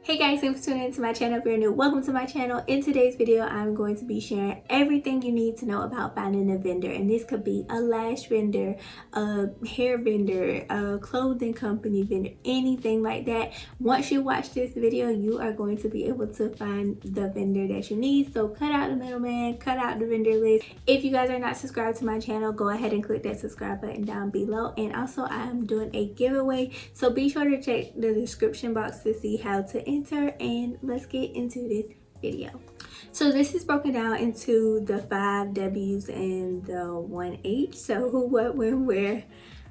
Hey guys, thanks for tuning into my channel. If you're new, welcome to my channel. In today's video, I'm going to be sharing everything you need to know about finding a vendor. And this could be a lash vendor, a hair vendor, a clothing company vendor, anything like that. Once you watch this video, you are going to be able to find the vendor that you need. So cut out the middleman, cut out the vendor list. If you guys are not subscribed to my channel, go ahead and click that subscribe button down below. And also I am doing a giveaway, so be sure to check the description box to see how to enter, and let's get into this video. So this is broken down into the 5 W's and the 1 H. So who, what, when, where,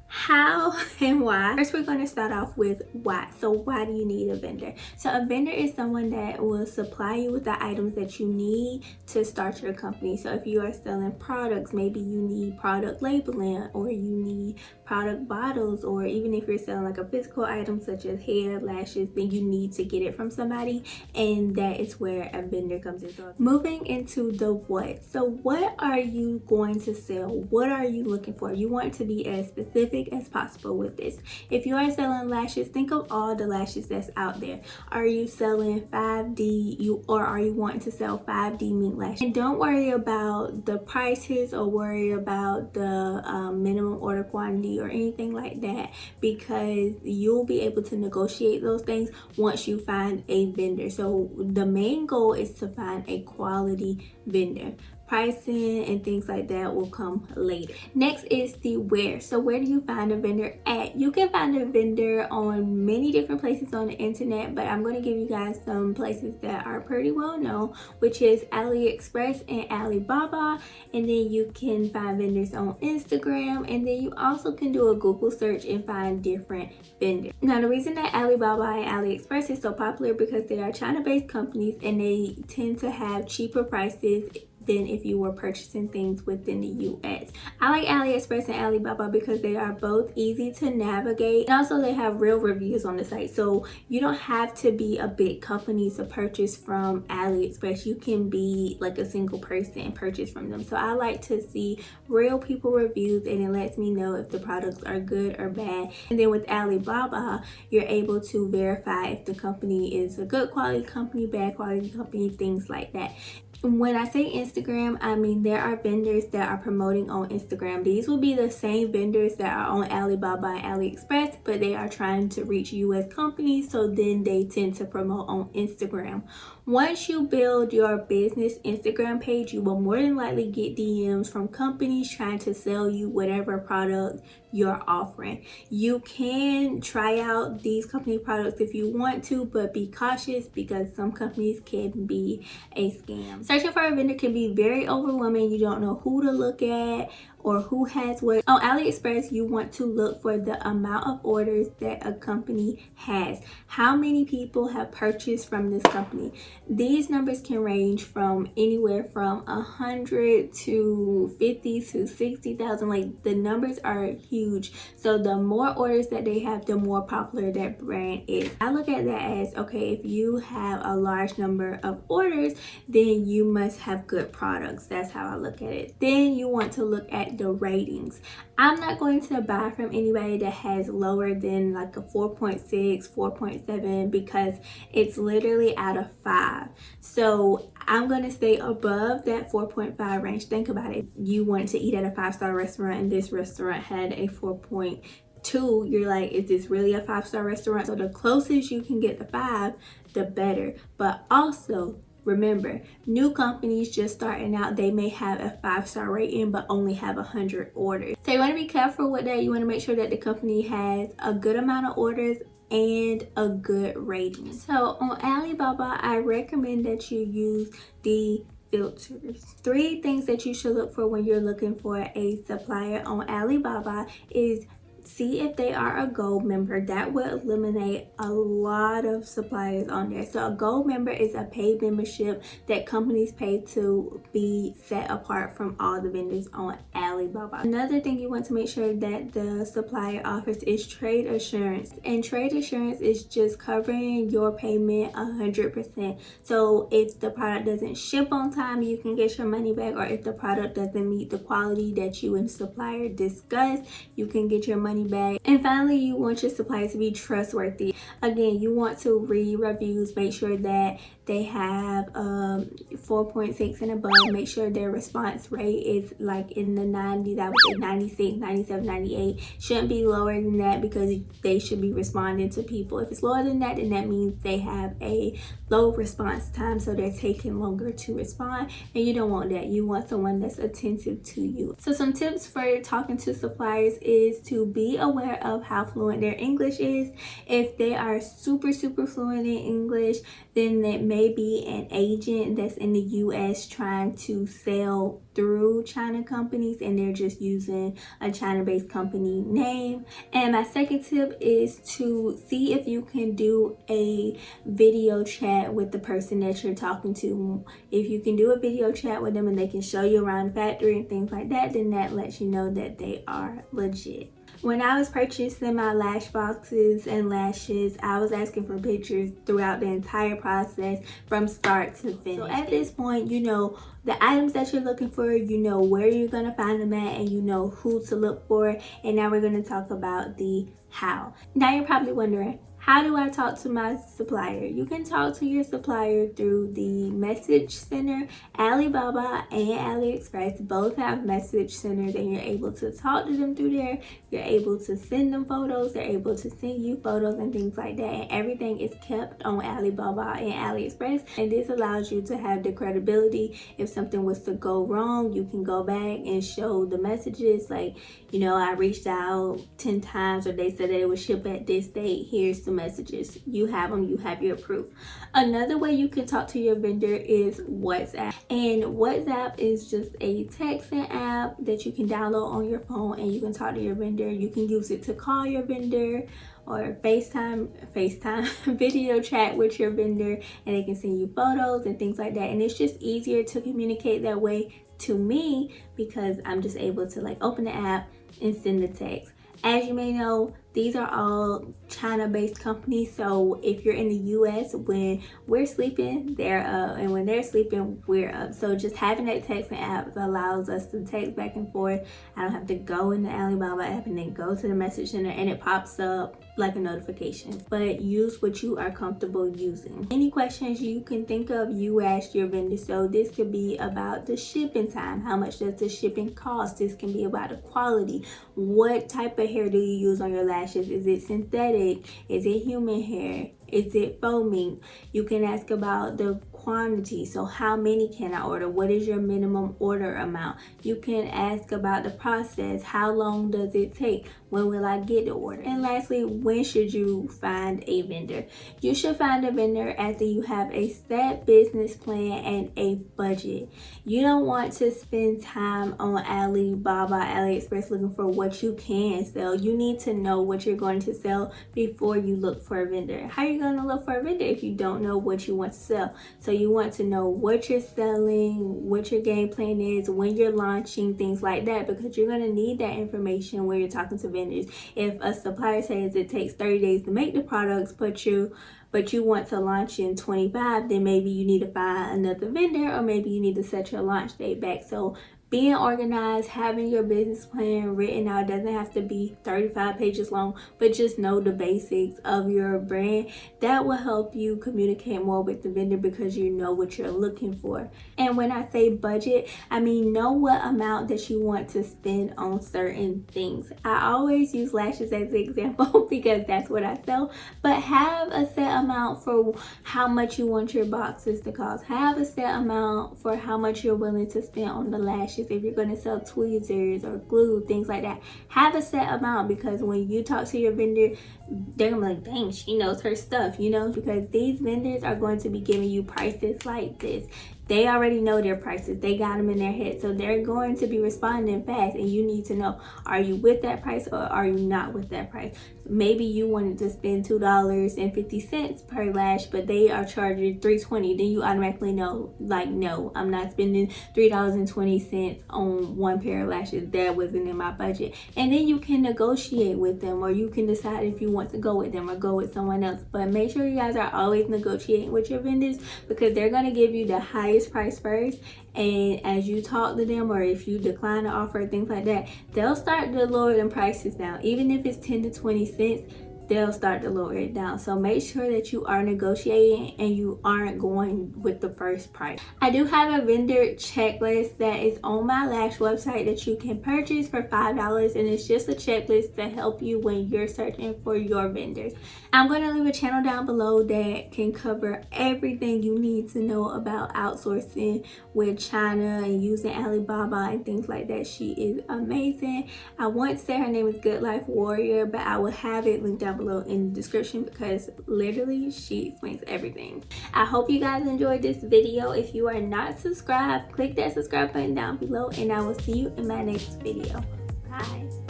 how, and why. First, we're going to start off with why. So why do you need a vendor? So a vendor is someone that will supply you with the items that you need to start your company. So if you are selling products, maybe you need product labeling, or you need product bottles, or even if you're selling like a physical item such as hair, lashes, then you need to get it from somebody, and that is where a vendor comes in. So moving into the what. So what are you going to sell? What are you looking for? You want to be as specific as possible with this. If you are selling lashes, think of all the lashes that's out there. Are you selling 5D or are you wanting to sell 5D mink lashes? And don't worry about the prices or worry about the minimum order quantity or anything like that, because you'll be able to negotiate those things once you find a vendor. So the main goal is to find a quality vendor. Pricing and things like that will come later. Next is the where. So where do you find a vendor at? You can find a vendor on many different places on the internet, but I'm going to give you guys some places that are pretty well known, which is AliExpress and Alibaba. And then you can find vendors on Instagram, and then you also can do a Google search and find different vendors. Now the reason that Alibaba and AliExpress is so popular because they are China-based companies, and they tend to have cheaper prices than if you were purchasing things within the US. I like AliExpress and Alibaba because they are both easy to navigate, and also they have real reviews on the site. So you don't have to be a big company to purchase from AliExpress. You can be like a single person and purchase from them. So I like to see real people reviews, and it lets me know if the products are good or bad. And then with Alibaba, you're able to verify if the company is a good quality company, bad quality company, things like that. When I say Instagram, I mean there are vendors that are promoting on Instagram. These will be the same vendors that are on Alibaba and AliExpress, but they are trying to reach US companies, so then they tend to promote on Instagram. Once you build your business Instagram page, you will more than likely get DMs from companies trying to sell you whatever product you're offering. You can try out these company products if you want to, but be cautious because some companies can be a scam. Searching for a vendor can be very overwhelming. You don't know who to look at or who has what. On AliExpress, you want to look for the amount of orders that a company has. How many people have purchased from this company? These numbers can range from anywhere from 100 to 50 to 60,000. Like, the numbers are huge. So the more orders that they have, the more popular that brand is. I look at that as, okay, if you have a large number of orders, then you must have good products. That's how I look at it. Then you want to look at the ratings. I'm not going to buy from anybody that has lower than like a 4.6, 4.7, because it's literally out of 5. So I'm going to stay above that 4.5 range. Think about it. You wanted to eat at a 5-star restaurant, and this restaurant had a 4.2. You're like, is this really a 5-star restaurant? So the closest you can get to 5, the better. But also, remember, new companies just starting out, they may have a 5-star rating but only have 100 orders. So you want to be careful with that. You want to make sure that the company has a good amount of orders and a good rating. So on Alibaba, I recommend that you use the filters. 3 things that you should look for when you're looking for a supplier on Alibaba is see if they are a gold member. That will eliminate a lot of suppliers on there. So a gold member is a paid membership that companies pay to be set apart from all the vendors on Alibaba. Another thing you want to make sure that the supplier offers is trade assurance. And trade assurance is just covering your payment 100%. So if the product doesn't ship on time, you can get your money back, or if the product doesn't meet the quality that you and supplier discussed, you can get your money money back. And finally, you want your suppliers to be trustworthy. Again, you want to read reviews, make sure that they have 4.6 and above. Make sure their response rate is like in the 90s. I would say 96, 97, 98. Shouldn't be lower than that because they should be responding to people. If it's lower than that, then that means they have a low response time, so they're taking longer to respond, and you don't want that. You want someone that's attentive to you. So some tips for talking to suppliers is to be aware of how fluent their English is. If they are super fluent in English, then it may be an agent that's in the US trying to sell through China companies, and they're just using a China-based company name. And my second tip is to see if you can do a video chat with the person that you're talking to. If you can do a video chat with them and they can show you around the factory and things like that, then that lets you know that they are legit. When I was purchasing my lash boxes and lashes, I was asking for pictures throughout the entire process from start to finish. So at this point, you know the items that you're looking for, you know where you're going to find them at, and you know who to look for. And now we're going to talk about the how. Now you're probably wondering, how do I talk to my supplier? You can talk to your supplier through the message center. Alibaba and AliExpress both have message centers, and you're able to talk to them through there. You're able to send them photos. They're able to send you photos and things like that. And everything is kept on Alibaba and AliExpress. And this allows you to have the credibility. If something was to go wrong, you can go back and show the messages like, you know, I reached out 10 times, or they said that it would ship at this date. Here's the messages. You have them. You have your proof. Another way you can talk to your vendor is WhatsApp. And WhatsApp is just a texting app that you can download on your phone, and you can talk to your vendor. You can use it to call your vendor or FaceTime video chat with your vendor, and they can send you photos and things like that. And it's just easier to communicate that way to me because I'm just able to like open the app and send the text. As you may know, these are all China-based companies, so if you're in the US, when we're sleeping, they're up, and when they're sleeping, we're up. So just having that texting app allows us to text back and forth. I don't have to go in the Alibaba app and then go to the message center, and it pops up like a notification. But use what you are comfortable using. Any questions you can think of, you ask your vendor. So this could be about the shipping time. How much does the shipping cost? This can be about the quality. What type of hair do you use on your lashes? Is it synthetic? Is it human hair? Is it foaming? You can ask about the quantity. So how many can I order? What is your minimum order amount? You can ask about the process. How long does it take? When will I get the order? And lastly, when should you find a vendor? You should find a vendor after you have a set business plan and a budget. You don't want to spend time on Alibaba, AliExpress looking for what you can sell. You need to know what you're going to sell before you look for a vendor. How are you going to look for a vendor if you don't know what you want to sell? So you want to know what you're selling, what your game plan is, when you're launching, things like that, because you're going to need that information when you're talking to vendors. If a supplier says it takes 30 days to make the products, but you want to launch in 25, then maybe you need to find another vendor, or maybe you need to set your launch date back. So being organized, having your business plan written out, doesn't have to be 35 pages long, but just know the basics of your brand. That will help you communicate more with the vendor because you know what you're looking for. And when I say budget, I mean know what amount that you want to spend on certain things. I always use lashes as an example because that's what I sell, but have a set amount for how much you want your boxes to cost. Have a set amount for how much you're willing to spend on the lashes. If you're going to sell tweezers or glue, things like that, have a set amount, because when you talk to your vendor, they're gonna be like, dang, she knows her stuff, you know, because these vendors are going to be giving you prices like this. They already know their prices. They got them in their head. So they're going to be responding fast, and you need to know, are you with that price or are you not with that price? Maybe you wanted to spend $2.50 per lash, but they are charging $3.20. Then you automatically know, like, no, I'm not spending $3.20 on one pair of lashes. That wasn't in my budget. And then you can negotiate with them, or you can decide if you want to go with them or go with someone else. But make sure you guys are always negotiating with your vendors, because they're going to give you the highest lowest price first, and as you talk to them or if you decline the offer, things like that, they'll start to lower them prices down. Even if it's 10 to 20 cents, they'll start to lower it down. So make sure that you are negotiating and you aren't going with the first price. I do have a vendor checklist that is on my lash website that you can purchase for $5, and it's just a checklist to help you when you're searching for your vendors. I'm going to leave a channel down below that can cover everything you need to know about outsourcing with China and using Alibaba and things like that. She is amazing. I want to say her name is Good Life Warrior, but I will have it linked down below in the description because literally she explains everything. I hope you guys enjoyed this video. If you are not subscribed, click that subscribe button down below, and I will see you in my next video. Bye.